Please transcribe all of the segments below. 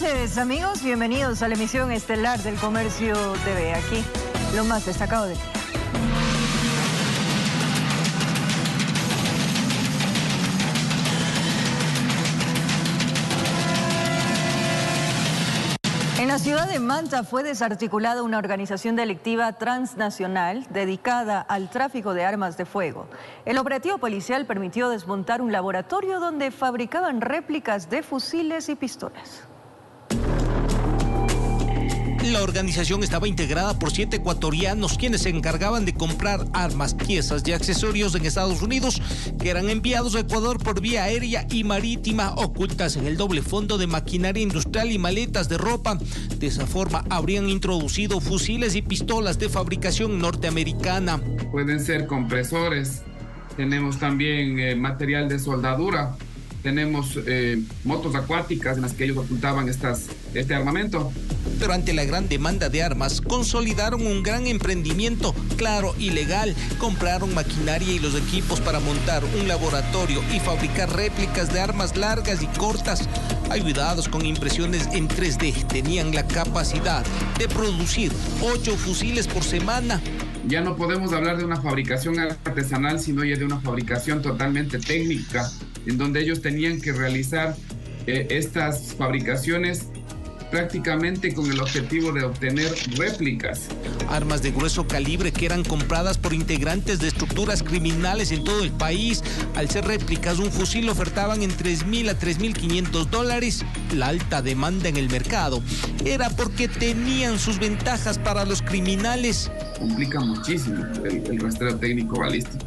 noches, amigos. Bienvenidos a la emisión estelar del Comercio TV. Aquí, lo más destacado del día. En la ciudad de Manta fue desarticulada una organización delictiva transnacional dedicada al tráfico de armas de fuego. El operativo policial permitió desmontar un laboratorio donde fabricaban réplicas de fusiles y pistolas. La organización estaba integrada por 7 ecuatorianos, quienes se encargaban de comprar armas, piezas y accesorios en Estados Unidos, que eran enviados a Ecuador por vía aérea y marítima, ocultas en el doble fondo de maquinaria industrial y maletas de ropa. De esa forma habrían introducido fusiles y pistolas de fabricación norteamericana. Pueden ser compresores, tenemos también material de soldadura, tenemos motos acuáticas en las que ellos ocultaban este armamento. Pero ante la gran demanda de armas, consolidaron un gran emprendimiento, claro, ilegal. Compraron maquinaria y los equipos para montar un laboratorio y fabricar réplicas de armas largas y cortas. Ayudados con impresiones en 3D, tenían la capacidad de producir 8 fusiles por semana. Ya no podemos hablar de una fabricación artesanal, sino ya de una fabricación totalmente técnica, en donde ellos tenían que realizar estas fabricaciones prácticamente con el objetivo de obtener réplicas. Armas de grueso calibre que eran compradas por integrantes de estructuras criminales en todo el país. Al ser réplicas, un fusil ofertaban en $3,000 a $3,500. La alta demanda en el mercado era porque tenían sus ventajas para los criminales. Complica muchísimo el rastreo técnico balístico,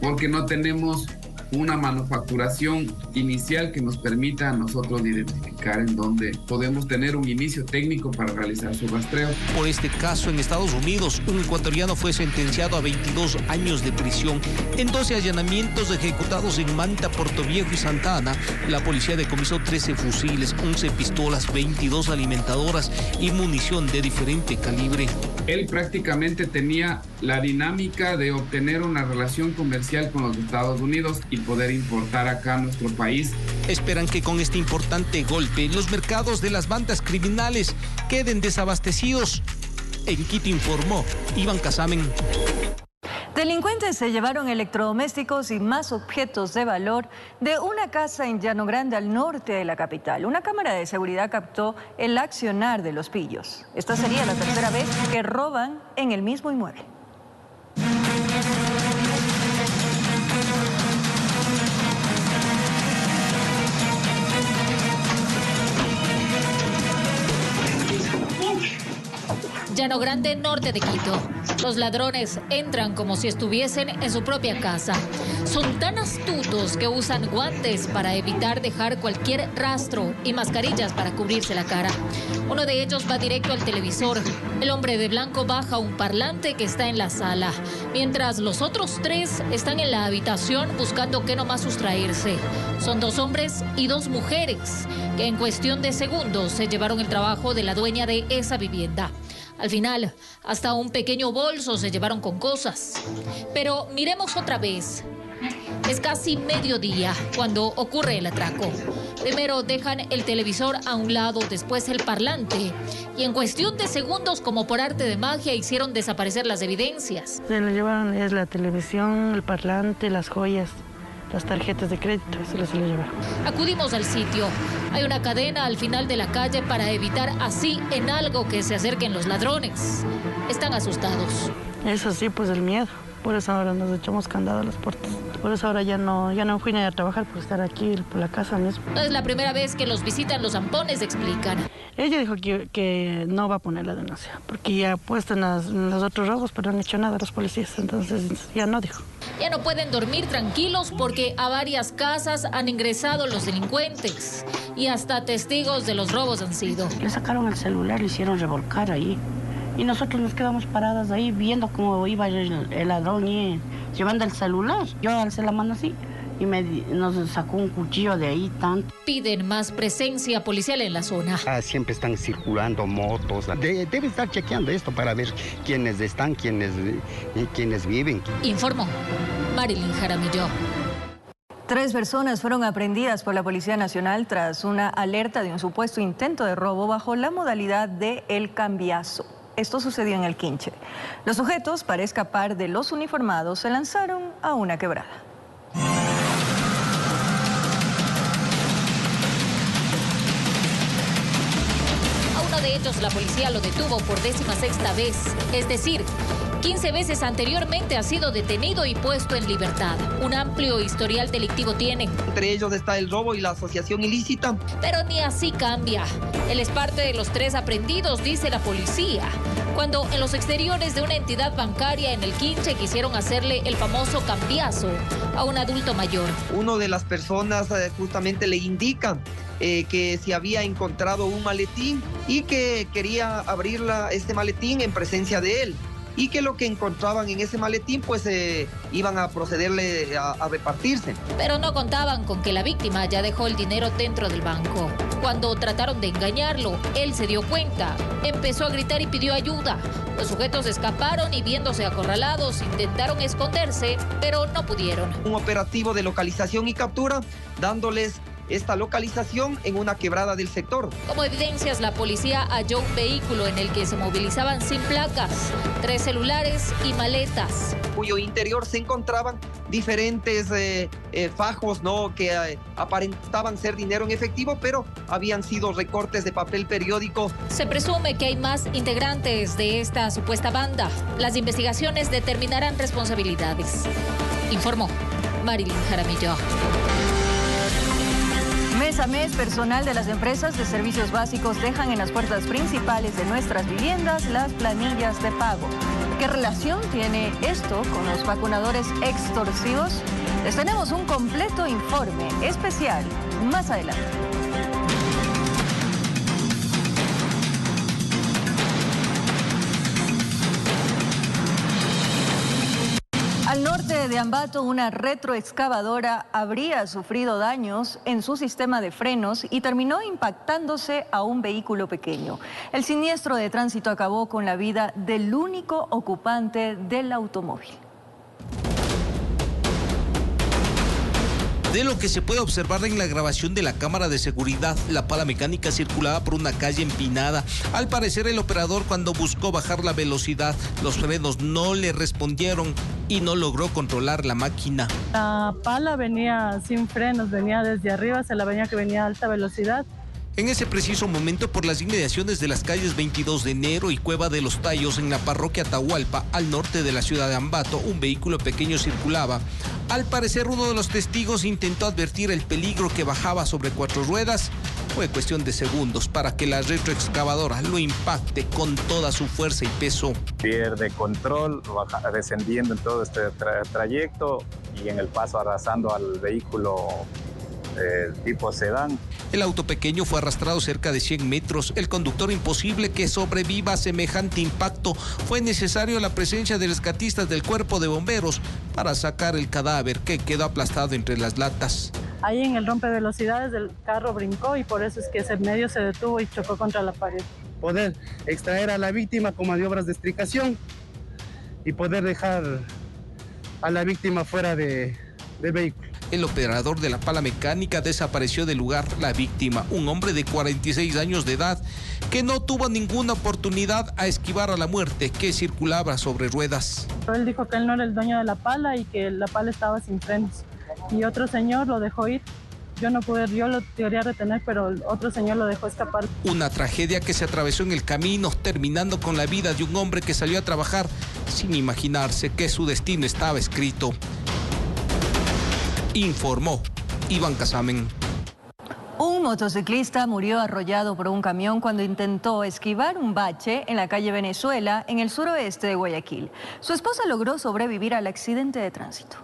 porque no tenemos una manufacturación inicial que nos permita a nosotros identificar en dónde podemos tener un inicio técnico para realizar su rastreo. Por este caso, en Estados Unidos, un ecuatoriano fue sentenciado a 22 años de prisión. En 12 allanamientos ejecutados en Manta, Portoviejo y Santa Ana, la policía decomisó 13 fusiles, 11 pistolas, 22 alimentadoras y munición de diferente calibre. Él prácticamente tenía la dinámica de obtener una relación comercial con los Estados Unidos y poder importar acá a nuestro país. Esperan que con este importante golpe los mercados de las bandas criminales queden desabastecidos. En Quito informó Iván Casamen. Delincuentes se llevaron electrodomésticos y más objetos de valor de una casa en Llano Grande, al norte de la capital. Una cámara de seguridad captó el accionar de los pillos. Esta sería la tercera vez que roban en el mismo inmueble. Llano Grande, norte de Quito. Los ladrones entran como si estuviesen en su propia casa. Son tan astutos que usan guantes para evitar dejar cualquier rastro y mascarillas para cubrirse la cara. Uno de ellos va directo al televisor. El hombre de blanco baja un parlante que está en la sala, mientras los otros 3 están en la habitación buscando qué nomás sustraerse. Son 2 hombres y 2 mujeres que en cuestión de segundos se llevaron el trabajo de la dueña de esa vivienda. Al final, hasta un pequeño bolso se llevaron con cosas. Pero miremos otra vez. Es casi mediodía cuando ocurre el atraco. Primero dejan el televisor a un lado, después el parlante. Y en cuestión de segundos, como por arte de magia, hicieron desaparecer las evidencias. Se le llevaron la televisión, el parlante, las joyas, las tarjetas de crédito, eso se lo llevaron. Acudimos al sitio. Hay una cadena al final de la calle para evitar así en algo que se acerquen los ladrones. Están asustados. Eso sí, pues el miedo. Por eso ahora nos echamos candado a las puertas. Por eso ahora ya no fui ni a trabajar por estar aquí, por la casa mismo. No es la primera vez que los visitan los zampones, explican. Ella dijo que no va a poner la denuncia, porque ya ha puesto en los otros robos, pero no han hecho nada los policías, entonces ya no dijo. Ya no pueden dormir tranquilos porque a varias casas han ingresado los delincuentes y hasta testigos de los robos han sido. Le sacaron el celular, le hicieron revolcar ahí. Y nosotros nos quedamos paradas ahí viendo cómo iba el ladrón y llevando el celular. Yo alcé la mano así y nos sacó un cuchillo de ahí tanto. Piden más presencia policial en la zona. Siempre están circulando motos. Debe estar chequeando esto para ver quiénes están, quiénes viven. Informó Marilyn Jaramillo. 3 personas fueron aprehendidas por la Policía Nacional tras una alerta de un supuesto intento de robo bajo la modalidad de El Cambiazo. Esto sucedió en El Quinche. Los sujetos, para escapar de los uniformados, se lanzaron a una quebrada. De ellos, la policía lo detuvo por 16ª vez, es decir, 15 veces anteriormente ha sido detenido y puesto en libertad. Un amplio historial delictivo tiene. Entre ellos está el robo y la asociación ilícita. Pero ni así cambia. Él es parte de los 3 aprendidos, dice la policía. Cuando en los exteriores de una entidad bancaria en El Quinche quisieron hacerle el famoso cambiazo a un adulto mayor. Uno de las personas justamente le indica que se había encontrado un maletín y que quería abrir este maletín en presencia de él, y que lo que encontraban en ese maletín pues iban a procederle a repartirse. Pero no contaban con que la víctima ya dejó el dinero dentro del banco. Cuando trataron de engañarlo, él se dio cuenta, empezó a gritar y pidió ayuda. Los sujetos escaparon y, viéndose acorralados, intentaron esconderse, pero no pudieron. Un operativo de localización y captura, dándoles esta localización en una quebrada del sector. Como evidencias, la policía halló un vehículo en el que se movilizaban sin placas, 3 celulares y maletas, cuyo interior se encontraban diferentes fajos, ¿no?, que aparentaban ser dinero en efectivo, pero habían sido recortes de papel periódico. Se presume que hay más integrantes de esta supuesta banda. Las investigaciones determinarán responsabilidades. Informó Marilyn Jaramillo. Mes a mes, personal de las empresas de servicios básicos dejan en las puertas principales de nuestras viviendas las planillas de pago. ¿Qué relación tiene esto con los vacunadores extorsivos? Les tenemos un completo informe especial más adelante. Al norte de Ambato, una retroexcavadora habría sufrido daños en su sistema de frenos y terminó impactándose a un vehículo pequeño. El siniestro de tránsito acabó con la vida del único ocupante del automóvil. De lo que se puede observar en la grabación de la cámara de seguridad, la pala mecánica circulaba por una calle empinada. Al parecer, el operador, cuando buscó bajar la velocidad, los frenos no le respondieron y no logró controlar la máquina. La pala venía sin frenos, venía desde arriba, se la venía que venía a alta velocidad. En ese preciso momento, por las inmediaciones de las calles 22 de enero y Cueva de los Tallos, en la parroquia Atahualpa, al norte de la ciudad de Ambato, un vehículo pequeño circulaba. Al parecer, uno de los testigos intentó advertir el peligro que bajaba sobre 4 ruedas. Fue cuestión de segundos para que la retroexcavadora lo impacte con toda su fuerza y peso. Pierde control, descendiendo en todo este trayecto y en el paso arrasando al vehículo tipo sedán. El auto pequeño fue arrastrado cerca de 100 metros. El conductor, imposible que sobreviva a semejante impacto. Fue necesario la presencia de rescatistas del cuerpo de bomberos para sacar el cadáver, que quedó aplastado entre las latas. Ahí en el rompevelocidades del carro brincó y por eso es que ese medio se detuvo y chocó contra la pared. Poder extraer a la víctima con maniobras de extricación y poder dejar a la víctima fuera del vehículo. El operador de la pala mecánica desapareció del lugar. La víctima, un hombre de 46 años de edad, que no tuvo ninguna oportunidad a esquivar a la muerte, que circulaba sobre ruedas. Él dijo que él no era el dueño de la pala y que la pala estaba sin frenos. Y otro señor lo dejó ir. Yo lo quería retener, pero el otro señor lo dejó escapar. Una tragedia que se atravesó en el camino, terminando con la vida de un hombre que salió a trabajar sin imaginarse que su destino estaba escrito. Informó Iván Casamen. Un motociclista murió arrollado por un camión cuando intentó esquivar un bache en la calle Venezuela, en el suroeste de Guayaquil. Su esposa logró sobrevivir al accidente de tránsito.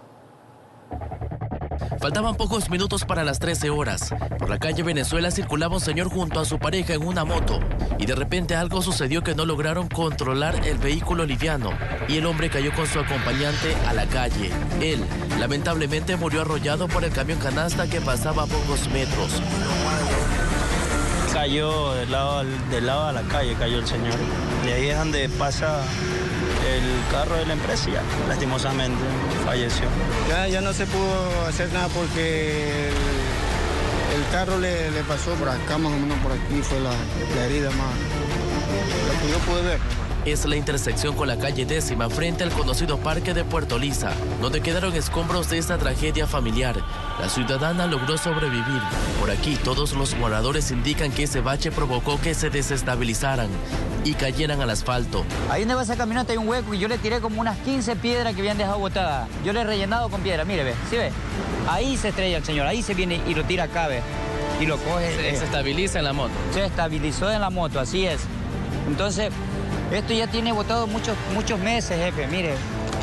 Faltaban pocos minutos para las 13 horas. Por la calle Venezuela circulaba un señor junto a su pareja en una moto. Y de repente algo sucedió que no lograron controlar el vehículo liviano. Y el hombre cayó con su acompañante a la calle. Él, lamentablemente, murió arrollado por el camión canasta que pasaba a pocos metros. Cayó del lado de la calle, cayó el señor. Y ahí es donde pasa el carro de la empresa y ya, lastimosamente falleció. Ya no se pudo hacer nada porque el carro le pasó por acá, más o menos por aquí fue la herida más, lo que yo pude ver. Es la intersección con la calle 10ª frente al conocido Parque de Puerto Lisa, donde quedaron escombros de esta tragedia familiar. La ciudadana logró sobrevivir. Por aquí todos los moradores indican que ese bache provocó que se desestabilizaran y cayeran al asfalto. Ahí donde va esa camioneta hay un hueco y yo le tiré como unas 15 piedras que habían dejado botadas. Yo le he rellenado con piedra, mire, ve, ¿sí ve? Ahí se estrella el señor, ahí se viene y lo tira acá, ve, y lo coge. Se estabiliza en la moto. Se estabilizó en la moto, así es. Entonces, esto ya tiene botado muchos meses, jefe, mire.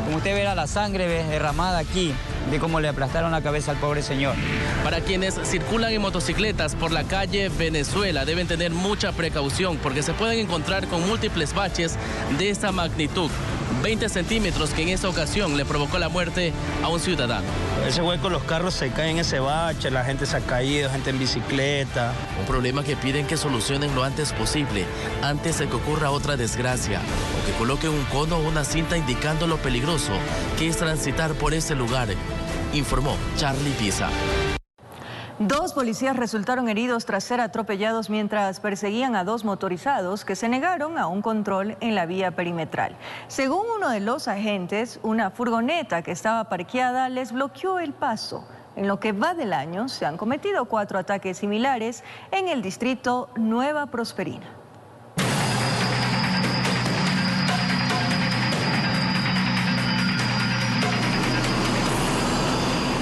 Como usted verá la sangre derramada aquí, de cómo le aplastaron la cabeza al pobre señor. Para quienes circulan en motocicletas por la calle Venezuela, deben tener mucha precaución porque se pueden encontrar con múltiples baches de esta magnitud. 20 centímetros que en esta ocasión le provocó la muerte a un ciudadano. Ese hueco, los carros se caen en ese bache, la gente se ha caído, gente en bicicleta. Un problema que piden que solucionen lo antes posible, antes de que ocurra otra desgracia, o que coloquen un cono o una cinta indicando lo peligroso que es transitar por ese lugar, informó Charlie Pisa. 2 policías resultaron heridos tras ser atropellados mientras perseguían a 2 motorizados que se negaron a un control en la vía perimetral. Según uno de los agentes, una furgoneta que estaba parqueada les bloqueó el paso. En lo que va del año se han cometido 4 ataques similares en el distrito Nueva Prosperina.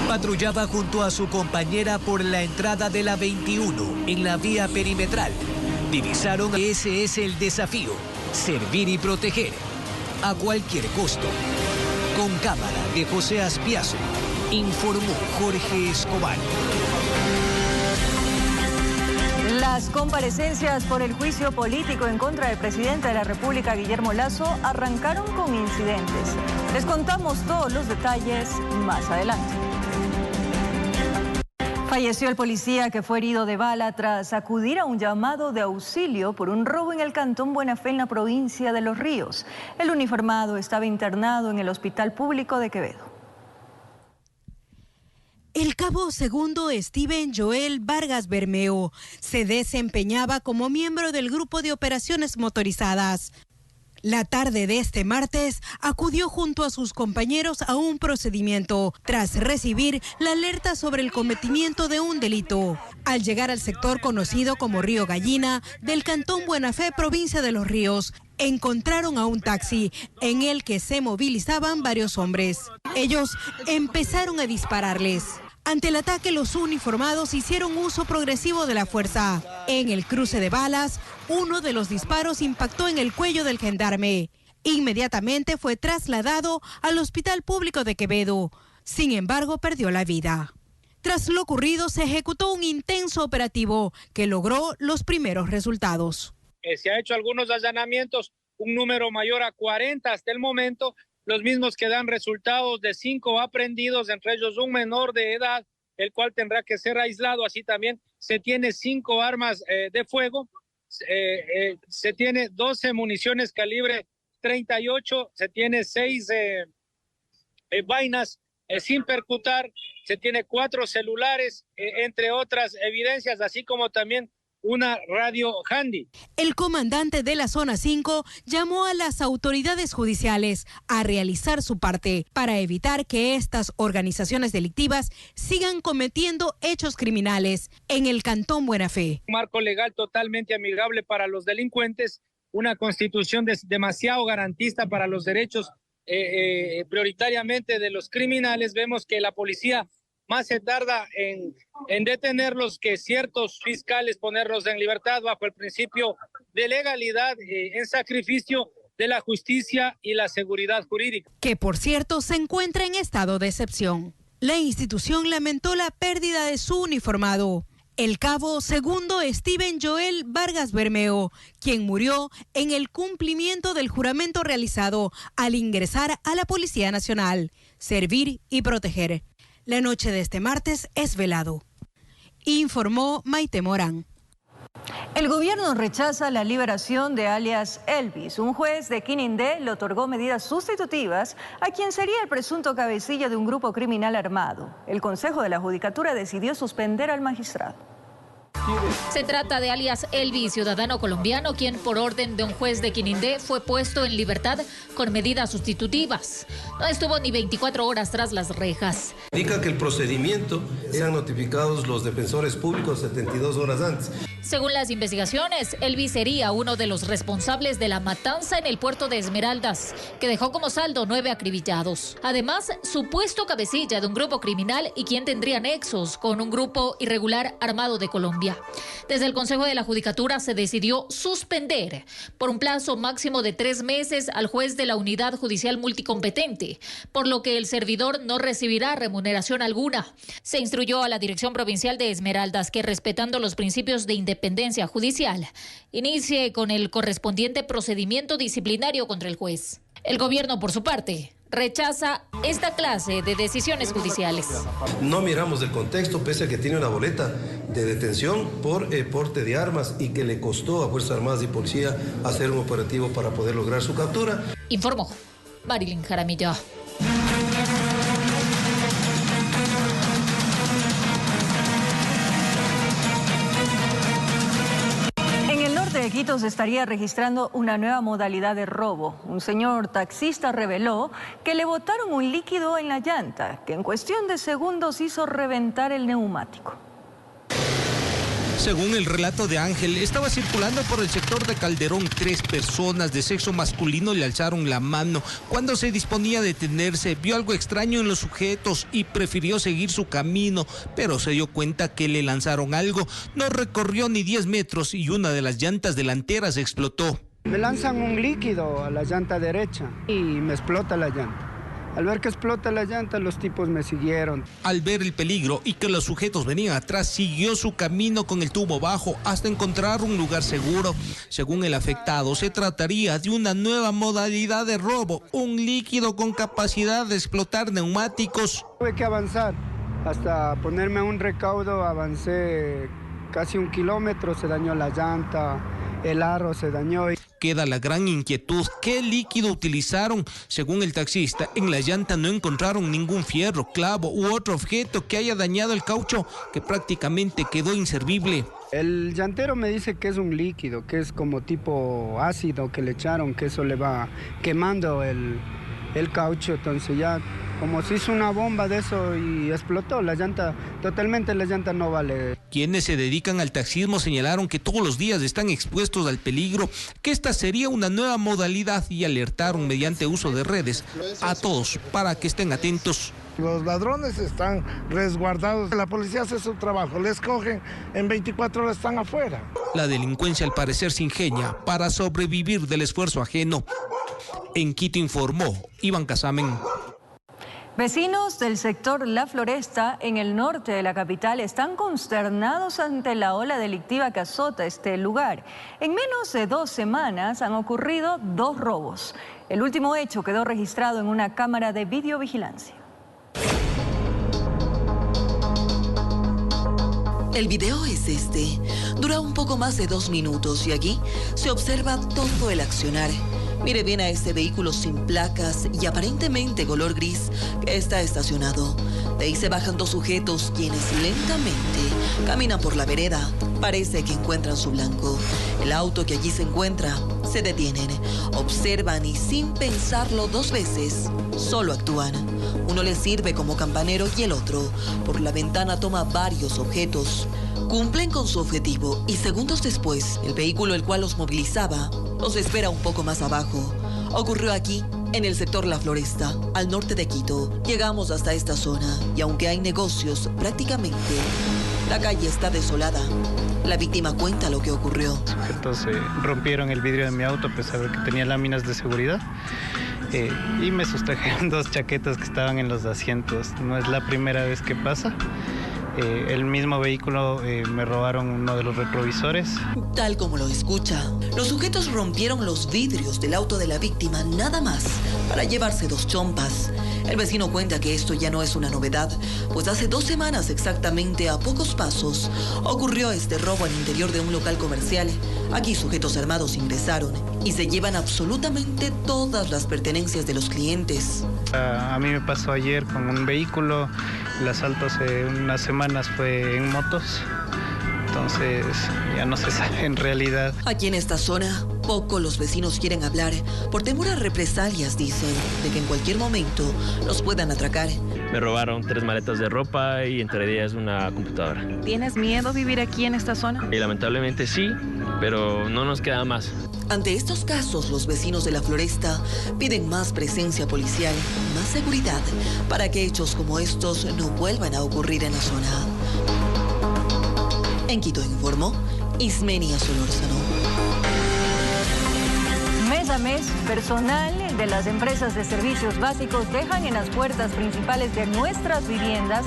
Patrullaba junto a su compañera por la entrada de la 21 en la vía perimetral. Divisaron que ese es el desafío, servir y proteger a cualquier costo. Con cámara de José Aspiazo, informó Jorge Escobar. Las comparecencias por el juicio político en contra del presidente de la República, Guillermo Lasso, arrancaron con incidentes. Les contamos todos los detalles más adelante. Falleció el policía que fue herido de bala tras acudir a un llamado de auxilio por un robo en el Cantón Buena Fe en la provincia de Los Ríos. El uniformado estaba internado en el Hospital Público de Quevedo. El cabo segundo Steven Joel Vargas Bermeo se desempeñaba como miembro del grupo de operaciones motorizadas. La tarde de este martes acudió junto a sus compañeros a un procedimiento tras recibir la alerta sobre el cometimiento de un delito. Al llegar al sector conocido como Río Gallina del Cantón Buena Fe, provincia de Los Ríos, encontraron a un taxi en el que se movilizaban varios hombres. Ellos empezaron a dispararles. Ante el ataque, los uniformados hicieron uso progresivo de la fuerza. En el cruce de balas, uno de los disparos impactó en el cuello del gendarme. Inmediatamente fue trasladado al Hospital Público de Quevedo. Sin embargo, perdió la vida. Tras lo ocurrido, se ejecutó un intenso operativo que logró los primeros resultados. Se ha hecho algunos allanamientos, un número mayor a 40 hasta el momento, los mismos que dan resultados de 5 aprehendidos, entre ellos un menor de edad, el cual tendrá que ser aislado. Así también se tiene 5 armas de fuego, se tiene 12 municiones calibre 38, se tiene 6 vainas sin percutar, se tiene 4 celulares, entre otras evidencias, así como también una radio handy. El comandante de la Zona 5 llamó a las autoridades judiciales a realizar su parte para evitar que estas organizaciones delictivas sigan cometiendo hechos criminales en el Cantón Buena Fe. Un marco legal totalmente amigable para los delincuentes, una constitución demasiado garantista para los derechos prioritariamente de los criminales. Vemos que la policía más se tarda en detenerlos que ciertos fiscales ponerlos en libertad bajo el principio de legalidad en sacrificio de la justicia y la seguridad jurídica. Que por cierto se encuentra en estado de excepción. La institución lamentó la pérdida de su uniformado, el cabo segundo Steven Joel Vargas Bermeo, quien murió en el cumplimiento del juramento realizado al ingresar a la Policía Nacional, servir y proteger. La noche de este martes es velado, informó Maite Morán. El gobierno rechaza la liberación de alias Elvis. Un juez de Quinindé le otorgó medidas sustitutivas a quien sería el presunto cabecilla de un grupo criminal armado. El Consejo de la Judicatura decidió suspender al magistrado. Se trata de alias Elvis, ciudadano colombiano, quien por orden de un juez de Quinindé fue puesto en libertad con medidas sustitutivas. No estuvo ni 24 horas tras las rejas. Indica que el procedimiento eran notificados los defensores públicos 72 horas antes. Según las investigaciones, Elvis sería uno de los responsables de la matanza en el puerto de Esmeraldas, que dejó como saldo 9 acribillados. Además, supuesto cabecilla de un grupo criminal y quien tendría nexos con un grupo irregular armado de Colombia. Desde el Consejo de la Judicatura se decidió suspender por un plazo máximo de 3 meses al juez de la Unidad Judicial Multicompetente, por lo que el servidor no recibirá remuneración alguna. Se instruyó a la Dirección Provincial de Esmeraldas que, respetando los principios de independencia judicial, inicie con el correspondiente procedimiento disciplinario contra el juez. El gobierno, por su parte, rechaza esta clase de decisiones judiciales. No miramos el contexto, pese a que tiene una boleta de detención por porte de armas y que le costó a Fuerzas Armadas y Policía hacer un operativo para poder lograr su captura. Informó Marilyn Jaramillo. De Quito se estaría registrando una nueva modalidad de robo. Un señor taxista reveló que le botaron un líquido en la llanta, que en cuestión de segundos hizo reventar el neumático. Según el relato de Ángel, estaba circulando por el sector de Calderón. 3 personas de sexo masculino le alzaron la mano. Cuando se disponía a detenerse, vio algo extraño en los sujetos y prefirió seguir su camino, pero se dio cuenta que le lanzaron algo. No recorrió ni 10 metros y una de las llantas delanteras explotó. Me lanzan un líquido a la llanta derecha y me explota la llanta. Al ver que explota la llanta, los tipos me siguieron. Al ver el peligro y que los sujetos venían atrás, siguió su camino con el tubo bajo hasta encontrar un lugar seguro. Según el afectado, se trataría de una nueva modalidad de robo, un líquido con capacidad de explotar neumáticos. Tuve que avanzar hasta ponerme un recaudo, avancé casi 1 kilómetro, se dañó la llanta, el aro se dañó. Queda la gran inquietud, ¿qué líquido utilizaron? Según el taxista, en la llanta no encontraron ningún fierro, clavo u otro objeto que haya dañado el caucho, que prácticamente quedó inservible. El llantero me dice que es un líquido, que es como tipo ácido que le echaron, que eso le va quemando el caucho, entonces ya como se hizo una bomba de eso y explotó la llanta, totalmente la llanta no vale. Quienes se dedican al taxismo señalaron que todos los días están expuestos al peligro, que esta sería una nueva modalidad y alertaron mediante uso de redes a todos para que estén atentos. Los ladrones están resguardados, la policía hace su trabajo, les cogen, en 24 horas están afuera. La delincuencia al parecer se ingenia para sobrevivir del esfuerzo ajeno. En Quito informó Iván Casamen. Vecinos del sector La Floresta, en el norte de la capital, están consternados ante la ola delictiva que azota este lugar. En menos de 2 semanas han ocurrido 2 robos. El último hecho quedó registrado en una cámara de videovigilancia. El video es este. Dura un poco más de 2 minutos y aquí se observa todo el accionar. Mire bien a este vehículo sin placas y aparentemente color gris que está estacionado. De ahí se bajan 2 sujetos quienes lentamente caminan por la vereda. Parece que encuentran su blanco. El auto que allí se encuentra, se detienen, observan y sin pensarlo 2 veces, solo actúan. Uno les sirve como campanero y el otro, por la ventana, toma varios objetos. Cumplen con su objetivo y segundos después, el vehículo el cual los movilizaba los espera un poco más abajo. Ocurrió aquí, en el sector La Floresta, al norte de Quito. Llegamos hasta esta zona y aunque hay negocios, prácticamente la calle está desolada. La víctima cuenta lo que ocurrió. Los sujetos rompieron el vidrio de mi auto a pesar de que tenía láminas de seguridad. Y me sustrajeron 2 chaquetas que estaban en los asientos. No es la primera vez que pasa. El mismo vehículo me robaron uno de los retrovisores. Tal como lo escucha, los sujetos rompieron los vidrios del auto de la víctima nada más para llevarse 2 chompas. El vecino cuenta que esto ya no es una novedad, pues hace 2 semanas exactamente, a pocos pasos, ocurrió este robo al interior de un local comercial. Aquí sujetos armados ingresaron y se llevan absolutamente todas las pertenencias de los clientes. A mí me pasó ayer con un vehículo, el asalto hace unas semanas fue en motos, entonces ya no se sabe en realidad. Aquí en esta zona, poco los vecinos quieren hablar por temor a represalias, dicen, de que en cualquier momento los puedan atracar. Me robaron 3 maletas de ropa y entre ellas una computadora. ¿Tienes miedo vivir aquí en esta zona? Y lamentablemente sí, pero no nos queda más. Ante estos casos, los vecinos de La Floresta piden más presencia policial, más seguridad, para que hechos como estos no vuelvan a ocurrir en la zona. En Quito informó Ismenia Solórzano. Mes a mes, personal de las empresas de servicios básicos dejan en las puertas principales de nuestras viviendas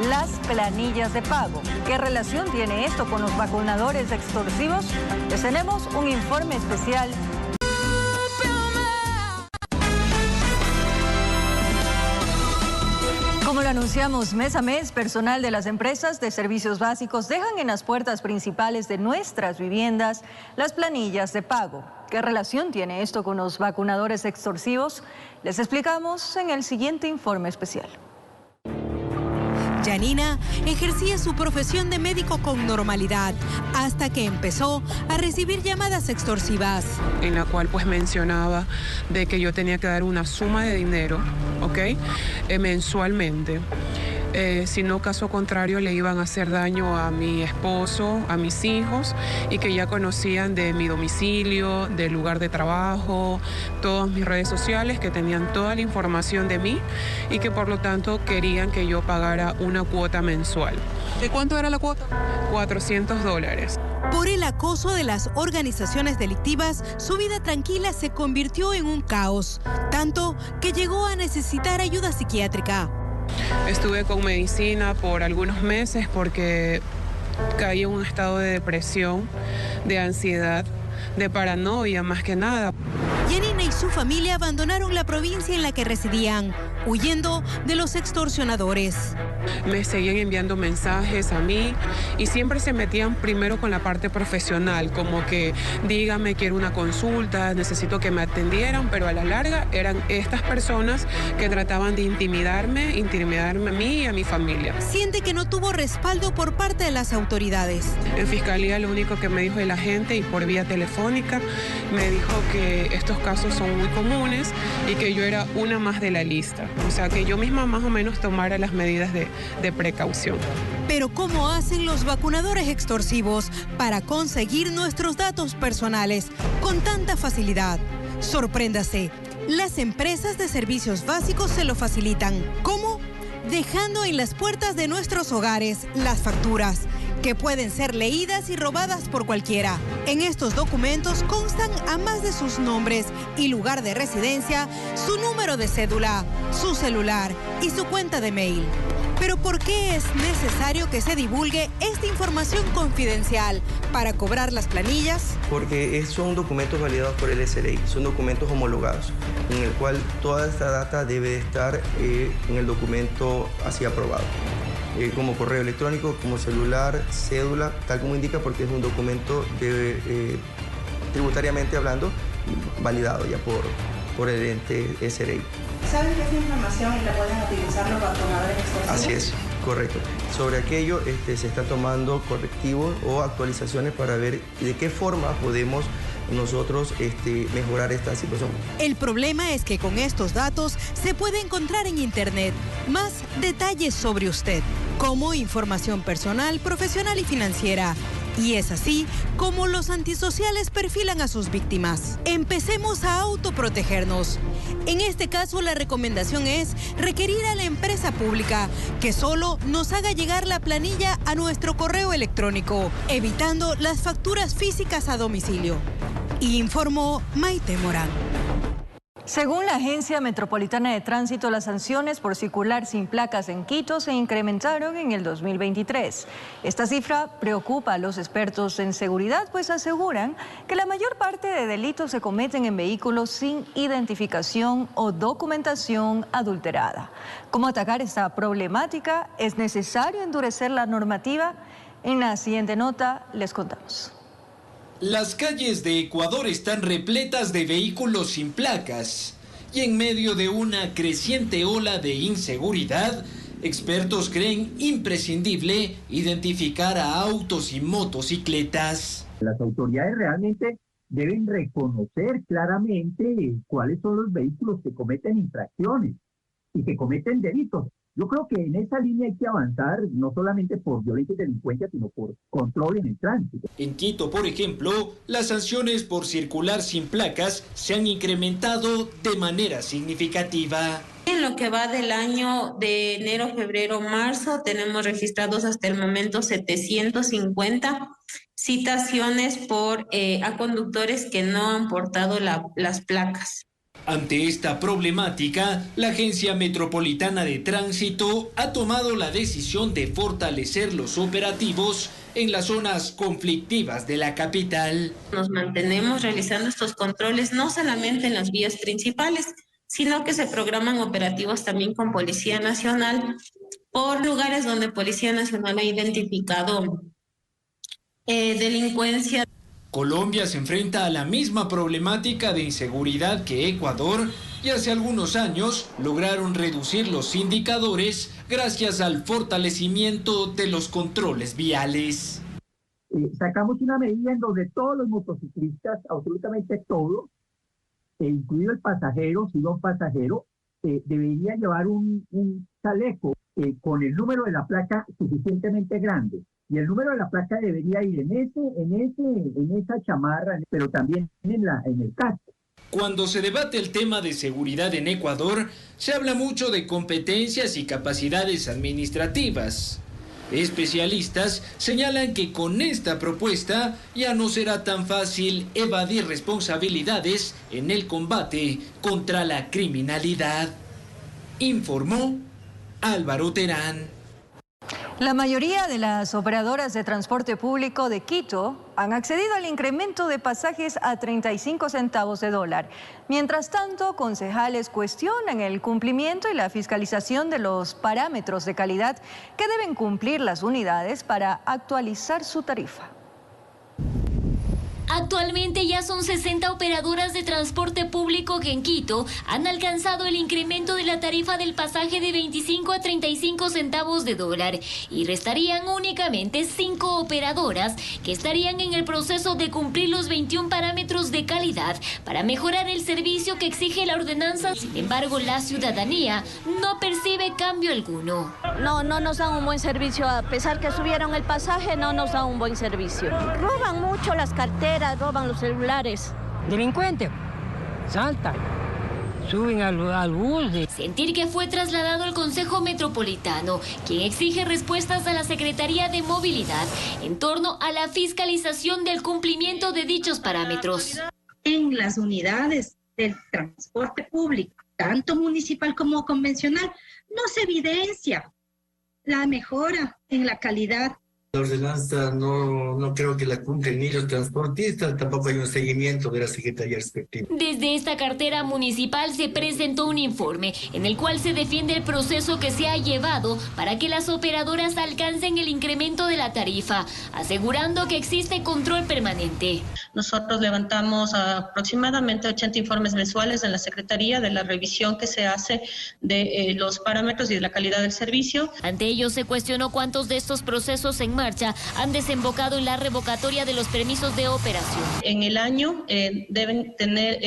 las planillas de pago. ¿Qué relación tiene esto con los vacunadores extorsivos? Les tenemos un informe especial. Como lo anunciamos, mes a mes, personal de las empresas de servicios básicos dejan en las puertas principales de nuestras viviendas las planillas de pago. ¿Qué relación tiene esto con los vacunadores extorsivos? Les explicamos en el siguiente informe especial. Janina ejercía su profesión de médico con normalidad hasta que empezó a recibir llamadas extorsivas. En la cual pues mencionaba de que yo tenía que dar una suma de dinero, ¿ok? Mensualmente. Si no, caso contrario, le iban a hacer daño a mi esposo, a mis hijos, y que ya conocían de mi domicilio, del lugar de trabajo, todas mis redes sociales, que tenían toda la información de mí y que por lo tanto querían que yo pagara una cuota mensual. ¿De cuánto era la cuota? $400. Por el acoso de las organizaciones delictivas, su vida tranquila se convirtió en un caos, tanto que llegó a necesitar ayuda psiquiátrica. Estuve con medicina por algunos meses porque caí en un estado de depresión, de ansiedad, de paranoia más que nada. Janina y su familia abandonaron la provincia en la que residían, huyendo de los extorsionadores. Me seguían enviando mensajes a mí y siempre se metían primero con la parte profesional, como que dígame, quiero una consulta, necesito que me atendieran, pero a la larga eran estas personas que trataban de intimidarme a mí y a mi familia. Siente que no tuvo respaldo por parte de las autoridades. En fiscalía lo único que me dijo el agente y por vía telefónica me dijo que estos casos son muy comunes y que yo era una más de la lista. O sea, que yo misma más o menos tomara las medidas de precaución. Pero ¿cómo hacen los vacunadores extorsivos para conseguir nuestros datos personales con tanta facilidad? Sorpréndase, las empresas de servicios básicos se lo facilitan. ¿Cómo? Dejando en las puertas de nuestros hogares las facturas, que pueden ser leídas y robadas por cualquiera. En estos documentos constan, además de sus nombres y lugar de residencia, su número de cédula, su celular y su cuenta de mail. Pero ¿por qué es necesario que se divulgue esta información confidencial para cobrar las planillas? Porque son documentos validados por el SRI, son documentos homologados, en el cual toda esta data debe estar en el documento así aprobado. Como correo electrónico, como celular, cédula, tal como indica, porque es un documento tributariamente hablando validado ya por el ente SRI. ¿Saben que esta información la pueden utilizar los vacunadores extorsivos? Así es, correcto. Sobre aquello se están tomando correctivos o actualizaciones para ver de qué forma podemos nosotros mejorar esta situación. El problema es que con estos datos se puede encontrar en Internet más detalles sobre usted, como información personal, profesional y financiera. Y es así como los antisociales perfilan a sus víctimas. Empecemos a autoprotegernos. En este caso, la recomendación es requerir a la empresa pública que solo nos haga llegar la planilla a nuestro correo electrónico, evitando las facturas físicas a domicilio. Y informó Maite Morán. Según la Agencia Metropolitana de Tránsito, las sanciones por circular sin placas en Quito se incrementaron en el 2023. Esta cifra preocupa a los expertos en seguridad, pues aseguran que la mayor parte de delitos se cometen en vehículos sin identificación o documentación adulterada. ¿Cómo atacar esta problemática? ¿Es necesario endurecer la normativa? En la siguiente nota les contamos. Las calles de Ecuador están repletas de vehículos sin placas y en medio de una creciente ola de inseguridad, expertos creen imprescindible identificar a autos y motocicletas. Las autoridades realmente deben reconocer claramente cuáles son los vehículos que cometen infracciones y que cometen delitos. Yo creo que en esa línea hay que avanzar, no solamente por violencia y delincuencia, sino por control en el tránsito. En Quito, por ejemplo, las sanciones por circular sin placas se han incrementado de manera significativa. En lo que va del año de enero, febrero, marzo, tenemos registrados hasta el momento 750 citaciones a conductores que no han portado las placas. Ante esta problemática, la Agencia Metropolitana de Tránsito ha tomado la decisión de fortalecer los operativos en las zonas conflictivas de la capital. Nos mantenemos realizando estos controles no solamente en las vías principales, sino que se programan operativos también con Policía Nacional por lugares donde Policía Nacional ha identificado delincuencia. Colombia se enfrenta a la misma problemática de inseguridad que Ecuador y hace algunos años lograron reducir los indicadores gracias al fortalecimiento de los controles viales. Sacamos una medida en donde todos los motociclistas, absolutamente todos, incluido el pasajero, si no pasajero, debería llevar un chaleco con el número de la placa suficientemente grande. Y el número de la placa debería ir en esa chamarra, pero también en el casco. Cuando se debate el tema de seguridad en Ecuador, se habla mucho de competencias y capacidades administrativas. Especialistas señalan que con esta propuesta ya no será tan fácil evadir responsabilidades en el combate contra la criminalidad. Informó Álvaro Terán. La mayoría de las operadoras de transporte público de Quito han accedido al incremento de pasajes a 35 centavos de dólar. Mientras tanto, concejales cuestionan el cumplimiento y la fiscalización de los parámetros de calidad que deben cumplir las unidades para actualizar su tarifa. Actualmente ya son 60 operadoras de transporte público que en Quito han alcanzado el incremento de la tarifa del pasaje de 25 a 35 centavos de dólar y restarían únicamente 5 operadoras que estarían en el proceso de cumplir los 21 parámetros de calidad para mejorar el servicio que exige la ordenanza. Sin embargo, la ciudadanía no percibe cambio alguno. No nos dan un buen servicio, a pesar que subieron el pasaje, no nos dan un buen servicio. Roban mucho las carteras, roban los celulares. Delincuentes, saltan, suben al bus. Sentir que fue trasladado al Consejo Metropolitano, quien exige respuestas a la Secretaría de Movilidad en torno a la fiscalización del cumplimiento de dichos parámetros. En las unidades del transporte público, tanto municipal como convencional, no se evidencia la mejora en la calidad. La ordenanza no creo que la cumplen ni los transportistas, tampoco hay un seguimiento de la Secretaría respectiva. Desde esta cartera municipal se presentó un informe en el cual se defiende el proceso que se ha llevado para que las operadoras alcancen el incremento de la tarifa, asegurando que existe control permanente. Nosotros levantamos aproximadamente 80 informes mensuales en la Secretaría de la revisión que se hace de los parámetros y de la calidad del servicio. Ante ello se cuestionó cuántos de estos procesos en marcha han desembocado en la revocatoria de los permisos de operación. En el año deben tener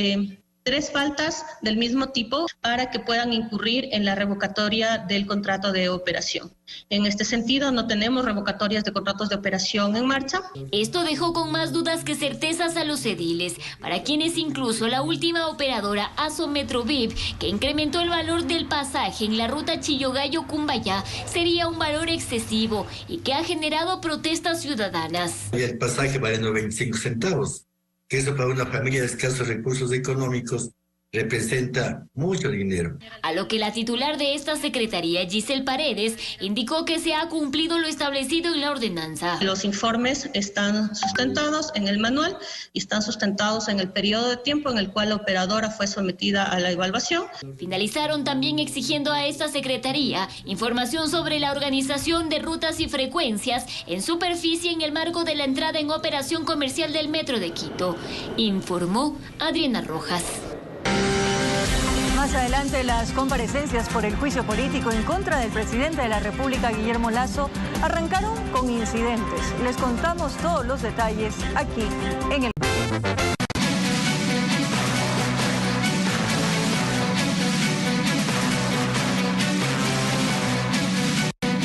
3 faltas del mismo tipo para que puedan incurrir en la revocatoria del contrato de operación. En este sentido, no tenemos revocatorias de contratos de operación en marcha. Esto dejó con más dudas que certezas a los ediles, para quienes incluso la última operadora ASO Metrovip, que incrementó el valor del pasaje en la ruta Chillogallo-Cumbayá, sería un valor excesivo y que ha generado protestas ciudadanas. Y el pasaje vale 25 centavos. Que eso para una familia de escasos recursos económicos representa mucho dinero. A lo que la titular de esta secretaría, Giselle Paredes, indicó que se ha cumplido lo establecido en la ordenanza. Los informes están sustentados en el manual y están sustentados en el periodo de tiempo en el cual la operadora fue sometida a la evaluación. Finalizaron también exigiendo a esta secretaría información sobre la organización de rutas y frecuencias en superficie en el marco de la entrada en operación comercial del Metro de Quito, informó Adriana Rojas. Más adelante, las comparecencias por el juicio político en contra del presidente de la República, Guillermo Lasso, arrancaron con incidentes. Les contamos todos los detalles aquí en el...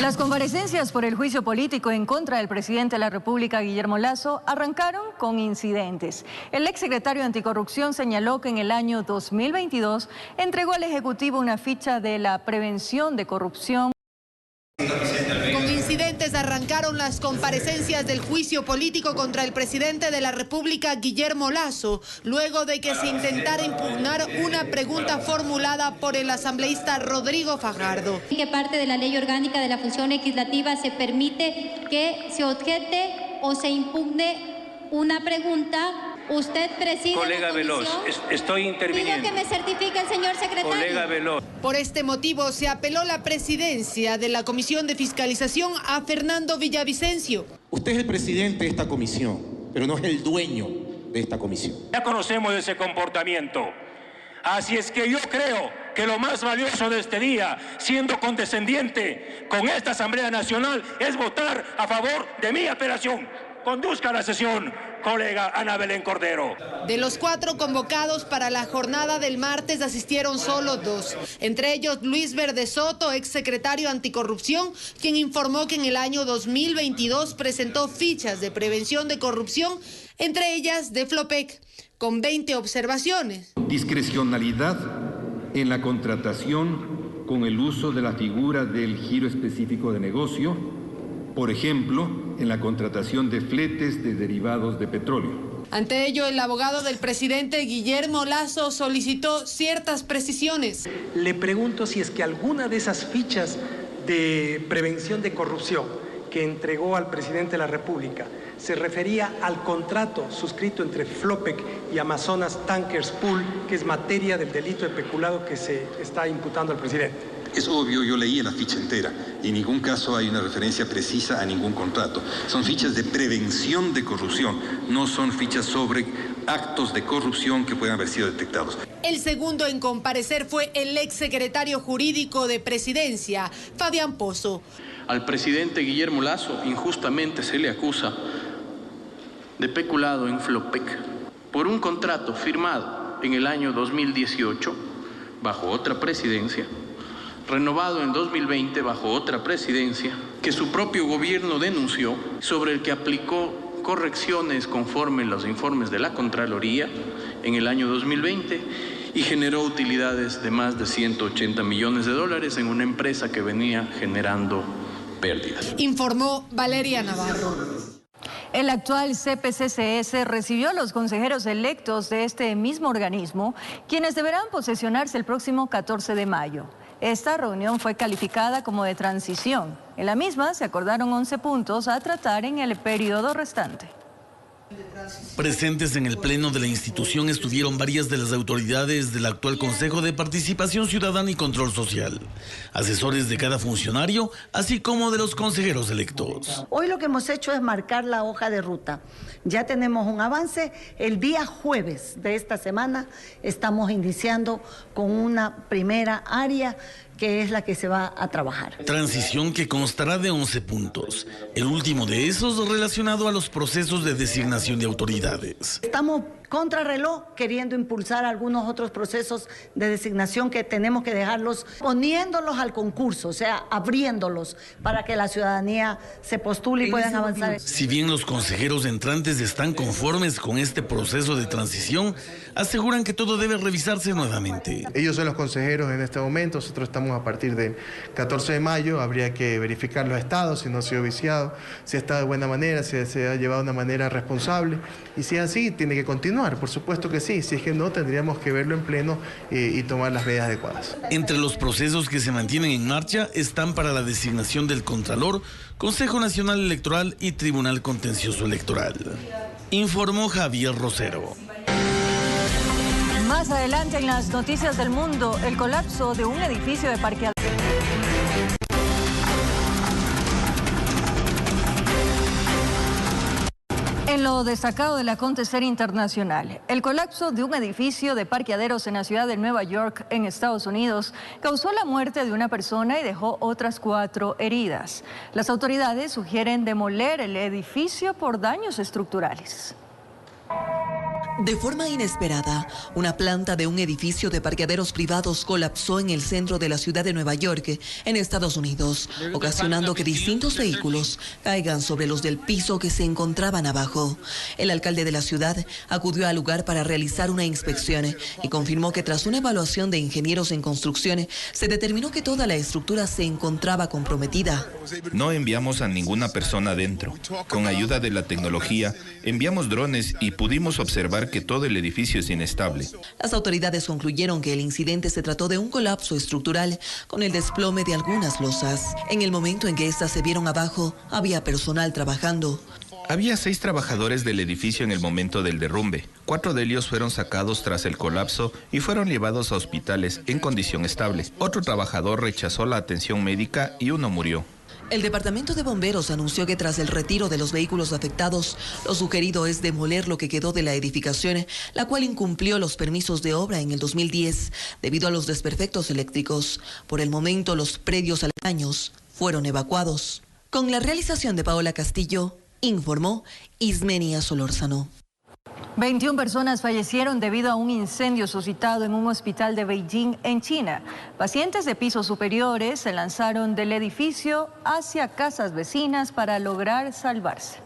Las comparecencias por el juicio político en contra del presidente de la República, Guillermo Lasso, arrancaron con incidentes. El exsecretario anticorrupción señaló que en el año 2022 entregó al Ejecutivo una ficha de la prevención de corrupción. Con incidentes arrancaron las comparecencias del juicio político contra el presidente de la República, Guillermo Lasso, luego de que se intentara impugnar una pregunta formulada por el asambleísta Rodrigo Fajardo. ¿En qué parte de la ley orgánica de la función legislativa se permite que se objete o se impugne una pregunta? Usted preside Colega Veloz, estoy interviniendo. Pido que me certifique el señor secretario. Colega Veloz. Por este motivo se apeló la presidencia de la Comisión de Fiscalización a Fernando Villavicencio. Usted es el presidente de esta comisión, pero no es el dueño de esta comisión. Ya conocemos ese comportamiento. Así es que yo creo que lo más valioso de este día, siendo condescendiente con esta Asamblea Nacional, es votar a favor de mi apelación. Conduzca la sesión, colega Ana Belén Cordero. De los 4 convocados para la jornada del martes asistieron solo 2, entre ellos Luis Verde Soto, exsecretario anticorrupción, quien informó que en el año 2022 presentó fichas de prevención de corrupción, entre ellas de Flopec, con 20 observaciones. Discrecionalidad en la contratación con el uso de la figura del giro específico de negocio, por ejemplo, en la contratación de fletes de derivados de petróleo. Ante ello, el abogado del presidente, Guillermo Lasso, solicitó ciertas precisiones. Le pregunto si es que alguna de esas fichas de prevención de corrupción que entregó al presidente de la República se refería al contrato suscrito entre Flopec y Amazonas Tankers Pool, que es materia del delito de peculado que se está imputando al presidente. Es obvio, yo leí la ficha entera y en ningún caso hay una referencia precisa a ningún contrato. Son fichas de prevención de corrupción, no son fichas sobre actos de corrupción que puedan haber sido detectados. El segundo en comparecer fue el exsecretario jurídico de Presidencia, Fabián Pozo. Al presidente Guillermo Lasso injustamente se le acusa de peculado en Flopec por un contrato firmado en el año 2018 bajo otra presidencia, renovado en 2020 bajo otra presidencia, que su propio gobierno denunció, sobre el que aplicó correcciones conforme los informes de la Contraloría en el año 2020 y generó utilidades de más de 180 millones de dólares en una empresa que venía generando pérdidas. Informó Valeria Navarro. El actual CPCCS recibió a los consejeros electos de este mismo organismo, quienes deberán posesionarse el próximo 14 de mayo. Esta reunión fue calificada como de transición. En la misma se acordaron 11 puntos a tratar en el periodo restante. Presentes en el pleno de la institución estuvieron varias de las autoridades del actual Consejo de Participación Ciudadana y Control Social, asesores de cada funcionario, así como de los consejeros electos. Hoy lo que hemos hecho es marcar la hoja de ruta. Ya tenemos un avance. El día jueves de esta semana estamos iniciando con una primera área que es la que se va a trabajar. Transición que constará de 11 puntos. El último de esos relacionado a los procesos de designación de autoridades. Estamos contrarreloj queriendo impulsar algunos otros procesos de designación que tenemos que dejarlos poniéndolos al concurso, o sea, abriéndolos para que la ciudadanía se postule y puedan avanzar. Si bien los consejeros entrantes están conformes con este proceso de transición, aseguran que todo debe revisarse nuevamente. Ellos son los consejeros en este momento, nosotros estamos a partir del 14 de mayo, habría que verificar los estados, si no ha sido viciado, si está de buena manera, si se ha llevado de una manera responsable, y si es así, tiene que continuar. continuar, por supuesto que sí. Si es que no, tendríamos que verlo en pleno y tomar las medidas adecuadas. Entre los procesos que se mantienen en marcha están para la designación del Contralor, Consejo Nacional Electoral y Tribunal Contencioso Electoral. Informó Javier Rosero. Más adelante en las noticias del mundo, el colapso de un edificio de parqueadero. En lo destacado del acontecer internacional, el colapso de un edificio de parqueaderos en la ciudad de Nueva York, en Estados Unidos, causó la muerte de una persona y dejó otras 4 heridas. Las autoridades sugieren demoler el edificio por daños estructurales. De forma inesperada, una planta de un edificio de parqueaderos privados colapsó en el centro de la ciudad de Nueva York, en Estados Unidos, ocasionando que distintos vehículos caigan sobre los del piso que se encontraban abajo. El alcalde de la ciudad acudió al lugar para realizar una inspección y confirmó que tras una evaluación de ingenieros en construcción, se determinó que toda la estructura se encontraba comprometida. No enviamos a ninguna persona dentro. Con ayuda de la tecnología, enviamos drones y pudimos observar que todo el edificio es inestable. Las autoridades concluyeron que el incidente se trató de un colapso estructural con el desplome de algunas losas. En el momento en que estas se vieron abajo, había personal trabajando. Había 6 trabajadores del edificio en el momento del derrumbe. 4 de ellos fueron sacados tras el colapso y fueron llevados a hospitales en condición estable. Otro trabajador rechazó la atención médica y uno murió. El Departamento de Bomberos anunció que tras el retiro de los vehículos afectados, lo sugerido es demoler lo que quedó de la edificación, la cual incumplió los permisos de obra en el 2010 debido a los desperfectos eléctricos. Por el momento, los predios aledaños fueron evacuados. Con la realización de Paola Castillo, informó Ismenia Solórzano. 21 personas fallecieron debido a un incendio suscitado en un hospital de Beijing, en China. Pacientes de pisos superiores se lanzaron del edificio hacia casas vecinas para lograr salvarse.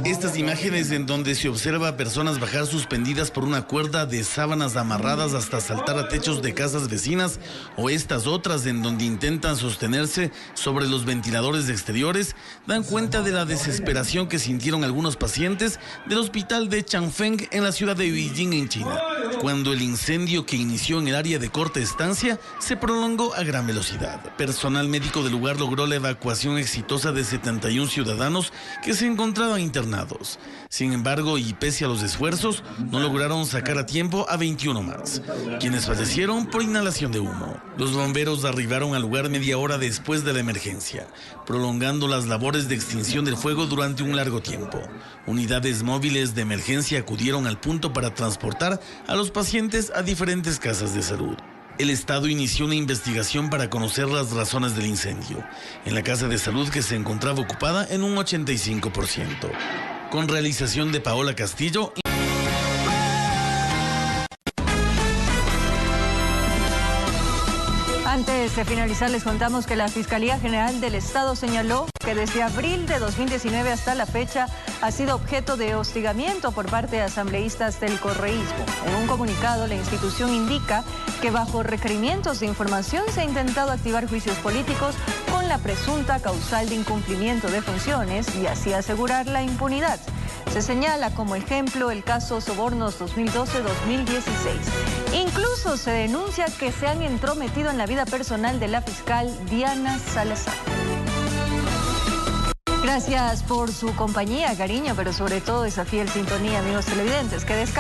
Estas imágenes en donde se observa a personas bajar suspendidas por una cuerda de sábanas amarradas hasta saltar a techos de casas vecinas, o estas otras en donde intentan sostenerse sobre los ventiladores exteriores, dan cuenta de la desesperación que sintieron algunos pacientes del hospital de Changfeng en la ciudad de Beijing, en China, cuando el incendio que inició en el área de corta estancia se prolongó a gran velocidad. Personal médico del lugar logró la evacuación exitosa de 71 ciudadanos que se encontraban internados. Sin embargo, y pese a los esfuerzos, no lograron sacar a tiempo a 21 más, quienes fallecieron por inhalación de humo. Los bomberos arribaron al lugar media hora después de la emergencia, prolongando las labores de extinción del fuego durante un largo tiempo. Unidades móviles de emergencia acudieron al punto para transportar a los pacientes a diferentes casas de salud. El Estado inició una investigación para conocer las razones del incendio en la casa de salud, que se encontraba ocupada en un 85%. Con realización de Paola Castillo. Antes de finalizar, les contamos que la Fiscalía General del Estado señaló que desde abril de 2019 hasta la fecha ha sido objeto de hostigamiento por parte de asambleístas del correísmo. En un comunicado, la institución indica que bajo requerimientos de información se ha intentado activar juicios políticos con la presunta causal de incumplimiento de funciones y así asegurar la impunidad. Se señala como ejemplo el caso Sobornos 2012-2016. Incluso se denuncia que se han entrometido en la vida personal de la fiscal Diana Salazar. Gracias por su compañía, cariño, pero sobre todo esa fiel sintonía, amigos televidentes. Que descansen.